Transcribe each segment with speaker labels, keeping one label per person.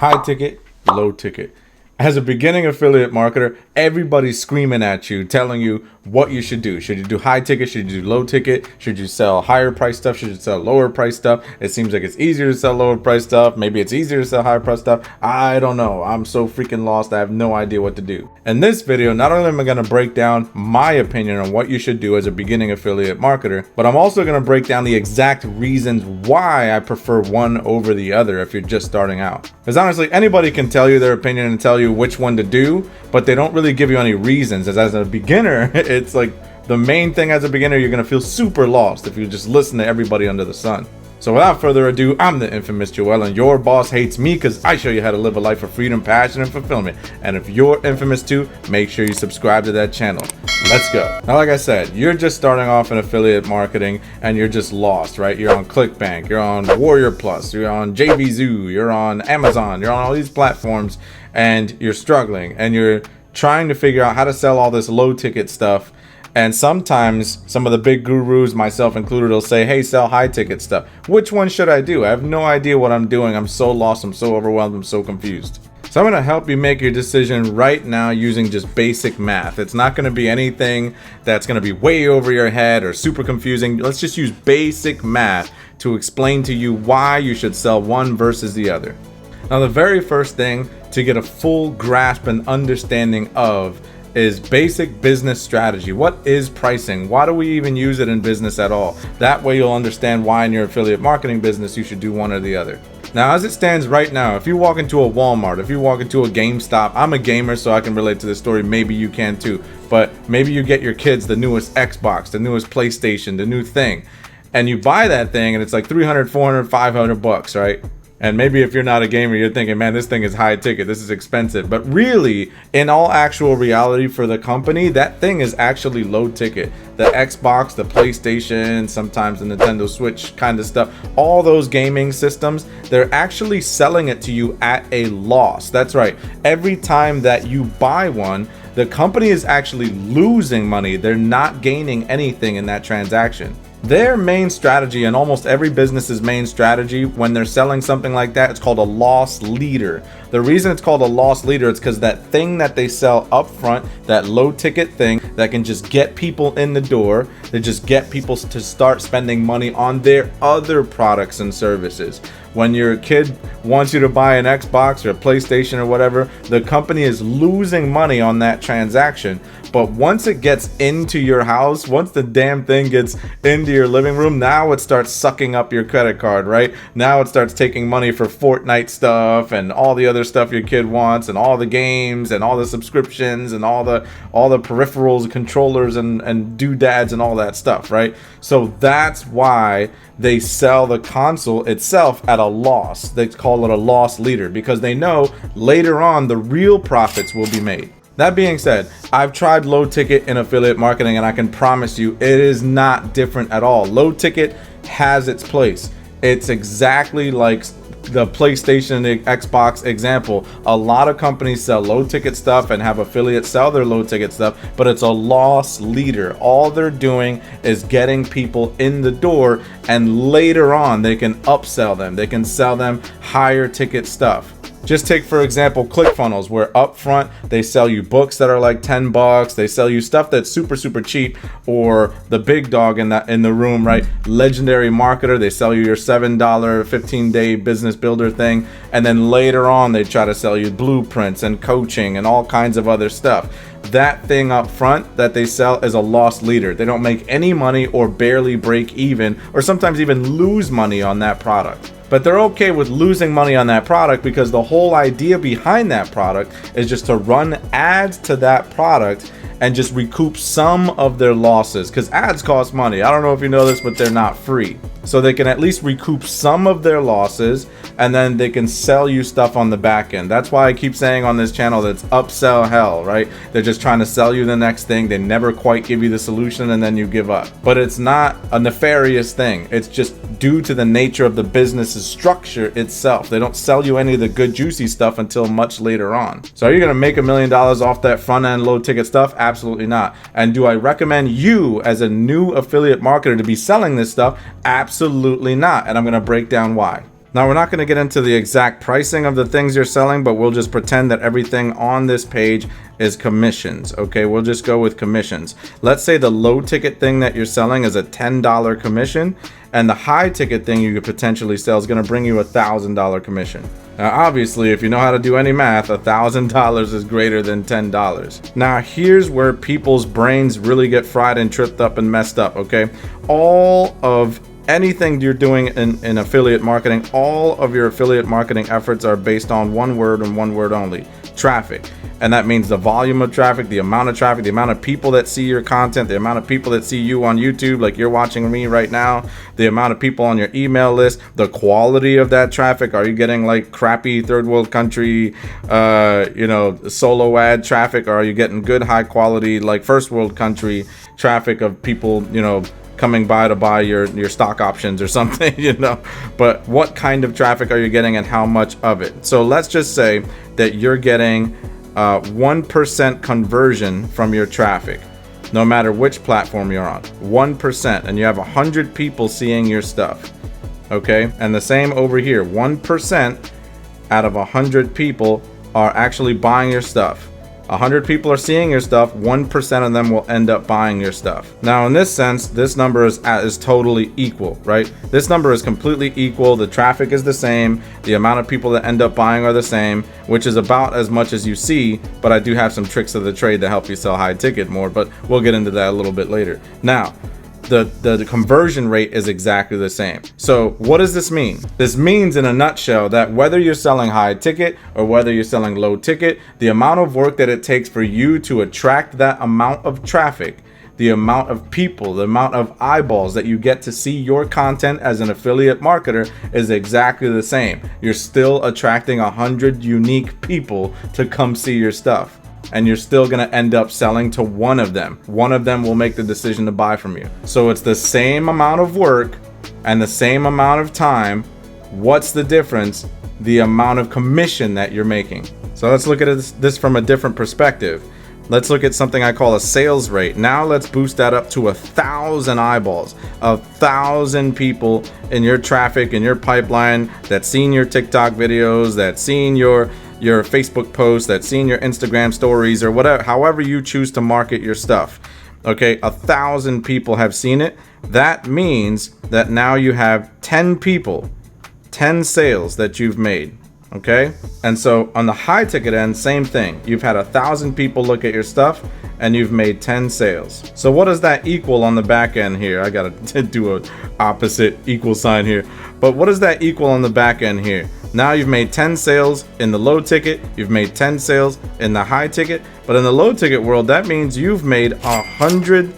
Speaker 1: high ticket, low ticket. As a beginning affiliate marketer, everybody's screaming at you, telling you what you should do. Should you do high ticket? Should you do low ticket? Should you sell higher price stuff? Should you sell lower price stuff? It seems like it's easier to sell lower price stuff. Maybe it's easier to sell higher price stuff. I don't know. I'm so freaking lost. I have no idea what to do. In this video, not only am I going to break down my opinion on what you should do as a beginning affiliate marketer, but I'm also going to break down the exact reasons why I prefer one over the other if you're just starting out. Because honestly, anybody can tell you their opinion and tell you which one to do, but they don't really give you any reasons. As a beginner, it's like the main thing as a beginner, you're going to feel super lost if you just listen to everybody under the sun. So without further ado, I'm the infamous Joel, and your boss hates me because I show you how to live a life of freedom, passion, and fulfillment. And if you're infamous too, make sure you subscribe to that channel. Let's go. Now, like I said, you're just starting off in affiliate marketing and you're just lost, right? You're on ClickBank, you're on Warrior Plus, you're on JVZoo, you're on Amazon, you're on all these platforms, and you're struggling and you're trying to figure out how to sell all this low ticket stuff. And sometimes some of the big gurus, myself included, will say, hey, sell high ticket stuff. Which one should I do? I have no idea what I'm doing. I'm so lost. I'm so overwhelmed. I'm so confused. So I'm going to help you make your decision right now using just basic math. It's not going to be anything that's going to be way over your head or super confusing. Let's just use basic math to explain to you why you should sell one versus the other. Now, the very first thing to get a full grasp and understanding of is basic business strategy. What is pricing? Why do we even use it in business at all? That way you'll understand why in your affiliate marketing business you should do one or the other. Now, as it stands right now, if you walk into a Walmart, if you walk into a GameStop, I'm a gamer so I can relate to this story, maybe you can too, but maybe you get your kids the newest Xbox, the newest PlayStation, the new thing, and you buy that thing and it's like 300, 400, 500 bucks, right? And maybe if you're not a gamer, you're thinking, man, this thing is high ticket, this is expensive. But really, in all actual reality for the company, that thing is actually low ticket. The Xbox, the PlayStation, sometimes the Nintendo Switch kind of stuff, all those gaming systems, they're actually selling it to you at a loss. That's right. Every time that you buy one, the company is actually losing money. They're not gaining anything in that transaction. Their main strategy, and almost every business's main strategy when they're selling something like that, it's called a loss leader. The reason it's called a loss leader is because that thing that they sell up front, that low ticket thing that can just get people in the door, that just get people to start spending money on their other products and services. When your kid wants you to buy an Xbox or a PlayStation or whatever, the company is losing money on that transaction. But once it gets into your house, once the damn thing gets into your living room, now it starts sucking up your credit card, right? Now it starts taking money for Fortnite stuff and all the other stuff your kid wants and all the games and all the subscriptions and all the peripherals, controllers and doodads and all that stuff, right? So that's why they sell the console itself at a loss. They call it a loss leader because they know later on the real profits will be made. That being said, I've tried low ticket in affiliate marketing and I can promise you it is not different at all. Low ticket has its place. It's exactly like the PlayStation and the Xbox example. A lot of companies sell low ticket stuff and have affiliates sell their low ticket stuff, but it's a loss leader. All they're doing is getting people in the door, and later on they can upsell them. They can sell them higher ticket stuff. Just take, for example, ClickFunnels, where up front they sell you books that are like 10 bucks. They sell you stuff that's super, super cheap, or the big dog in the room, right? Legendary Marketer, they sell you your $7 15-day business builder thing. And then later on, they try to sell you blueprints and coaching and all kinds of other stuff. That thing up front that they sell is a loss leader. They don't make any money or barely break even, or sometimes even lose money on that product. But they're okay with losing money on that product because the whole idea behind that product is just to run ads to that product and just recoup some of their losses, because ads cost money. I don't know if you know this, but they're not free. So they can at least recoup some of their losses, and then they can sell you stuff on the back end. That's why I keep saying on this channel that it's upsell hell, right? They're just trying to sell you the next thing. They never quite give you the solution, and then you give up. But it's not a nefarious thing. It's just due to the nature of the business's structure itself. They don't sell you any of the good juicy stuff until much later on. So are you gonna make $1 million off that front end low ticket stuff? Absolutely not. And do I recommend you as a new affiliate marketer to be selling this stuff? Absolutely not. And I'm gonna break down why. Now, we're not going to get into the exact pricing of the things you're selling, but we'll just pretend that everything on this page is commissions. Okay, we'll just go with commissions. Let's say the low ticket thing that you're selling is a $10 commission, and the high ticket thing you could potentially sell is going to bring you a $1,000 commission. Now, obviously, if you know how to do any math, $1,000 is greater than $10. Now, here's where people's brains really get fried and tripped up and messed up. Okay, all of anything you're doing in affiliate marketing, all of your affiliate marketing efforts are based on one word and one word only: traffic. And that means the volume of traffic, the amount of traffic, the amount of people that see your content, the amount of people that see you on YouTube, like you're watching me right now, the amount of people on your email list, the quality of that traffic. Are you getting like crappy third world country, solo ad traffic? Or are you getting good, high quality, like first world country traffic of people, coming by to buy your stock options or something, but what kind of traffic are you getting and how much of it? So let's just say that you're getting 1% conversion from your traffic, no matter which platform you're on. 1%, and you have 100 people seeing your stuff. Okay, and the same over here. 1% out of 100 people are actually buying your stuff. 100 people are seeing your stuff, 1% of them will end up buying your stuff. Now, in this sense, this number is totally equal, right? This number is completely equal. The traffic is the same. The amount of people that end up buying are the same, which is about as much as you see, but I do have some tricks of the trade to help you sell high ticket more, but we'll get into that a little bit later. Now, the conversion rate is exactly the same. So what does this mean? This means in a nutshell that whether you're selling high ticket or whether you're selling low ticket, the amount of work that it takes for you to attract that amount of traffic, the amount of people, the amount of eyeballs that you get to see your content as an affiliate marketer is exactly the same. You're still attracting 100 unique people to come see your stuff. And you're still going to end up selling to one of them. One of them will make the decision to buy from you. So it's the same amount of work and the same amount of time. What's the difference? The amount of commission that you're making. So let's look at this from a different perspective. Let's look at something I call a sales rate. Now let's boost that up to 1,000 eyeballs, 1,000 people in your traffic, in your pipeline, that's seen your TikTok videos, that's seen your Facebook posts, that's seen your Instagram stories, or whatever, however you choose to market your stuff. Okay, 1,000 people have seen it. That means that now you have 10 people, 10 sales that you've made. Okay, and so on the high ticket end, same thing. You've had 1,000 people look at your stuff and you've made 10 sales. So what does that equal on the back end here? I gotta do a opposite equal sign here. But what does that equal on the back end here? Now you've made 10 sales in the low ticket, you've made 10 sales in the high ticket, but in the low ticket world, that means you've made $100.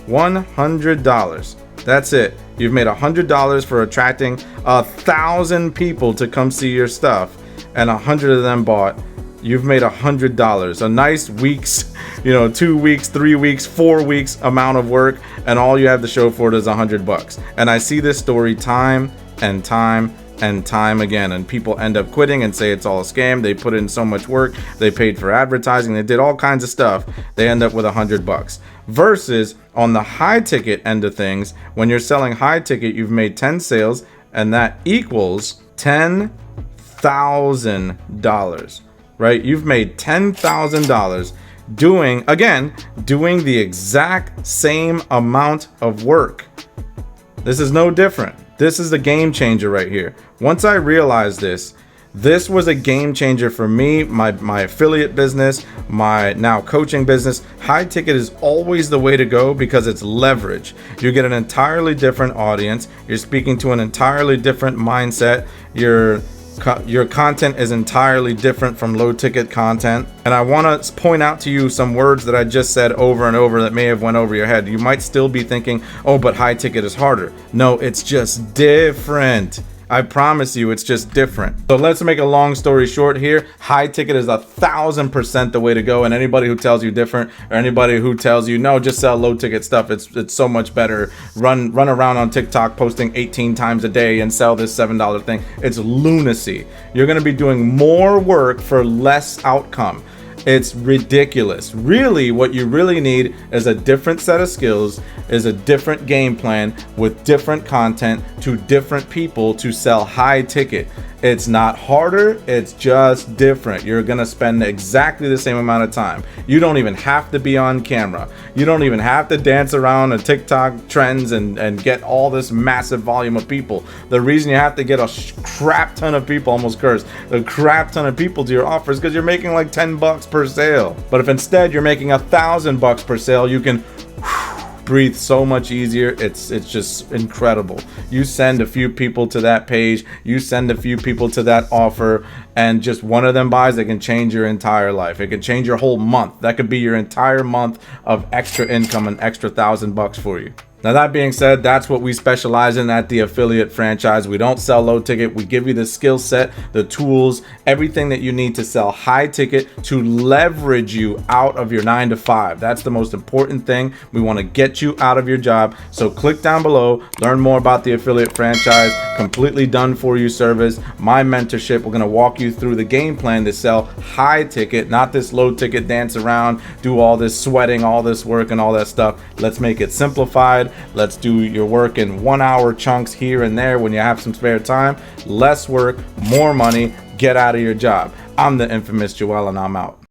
Speaker 1: $100. That's it. You've made $100 for attracting 1,000 people to come see your stuff, and 100 of them bought. You've made $100. A nice week's, 2 weeks, 3 weeks, 4 weeks amount of work, and all you have to show for it is $100. And I see this story time and time and time again, and people end up quitting and say it's all a scam. They put in so much work, they paid for advertising, they did all kinds of stuff, they end up with $100. Versus on the high ticket end of things, when you're selling high ticket, you've made 10 sales, and that equals $10,000, right? You've made $10,000 doing the exact same amount of work. This is no different. This is the game changer right here. Once I realized this was a game changer for me, my affiliate business, my now coaching business. High ticket is always the way to go because it's leverage. You get an entirely different audience. You're speaking to an entirely different mindset. Your content is entirely different from low ticket content. And I want to point out to you some words that I just said over and over that may have went over your head. You might still be thinking, oh, but high ticket is harder. No, it's just different. I promise you, it's just different. So let's make a long story short here. High ticket is 1,000% the way to go. And anybody who tells you different, or anybody who tells you, no, just sell low ticket stuff, it's so much better. Run around on TikTok posting 18 times a day and sell this $7 thing. It's lunacy. You're going to be doing more work for less outcome. It's ridiculous. Really, what you really need is a different set of skills, is a different game plan with different content to different people to sell high ticket. It's not harder, it's just different. You're gonna spend exactly the same amount of time. You don't even have to be on camera. You don't even have to dance around the TikTok trends and get all this massive volume of people. The reason you have to get a crap ton of people, almost cursed, a crap ton of people to your offer is because you're making like $10 per sale. But if instead you're making $1,000 per sale, you can breathe so much easier. It's just incredible. You send a few people to that page, you send a few people to that offer, and just one of them buys, it can change your entire life. It can change your whole month. That could be your entire month of extra income, an extra $1,000 for you. Now, that being said, that's what we specialize in at the Affiliate Franchise. We don't sell low ticket. We give you the skill set, the tools, everything that you need to sell high ticket to leverage you out of your 9 to 5. That's the most important thing. We want to get you out of your job. So click down below, learn more about the Affiliate Franchise, completely done for you service, my mentorship. We're going to walk you through the game plan to sell high ticket, not this low ticket dance around, do all this sweating, all this work and all that stuff. Let's make it simplified. Let's do your work in 1 hour chunks here and there when you have some spare time. Less work, more money, get out of your job. I'm the infamous Joel, and I'm out.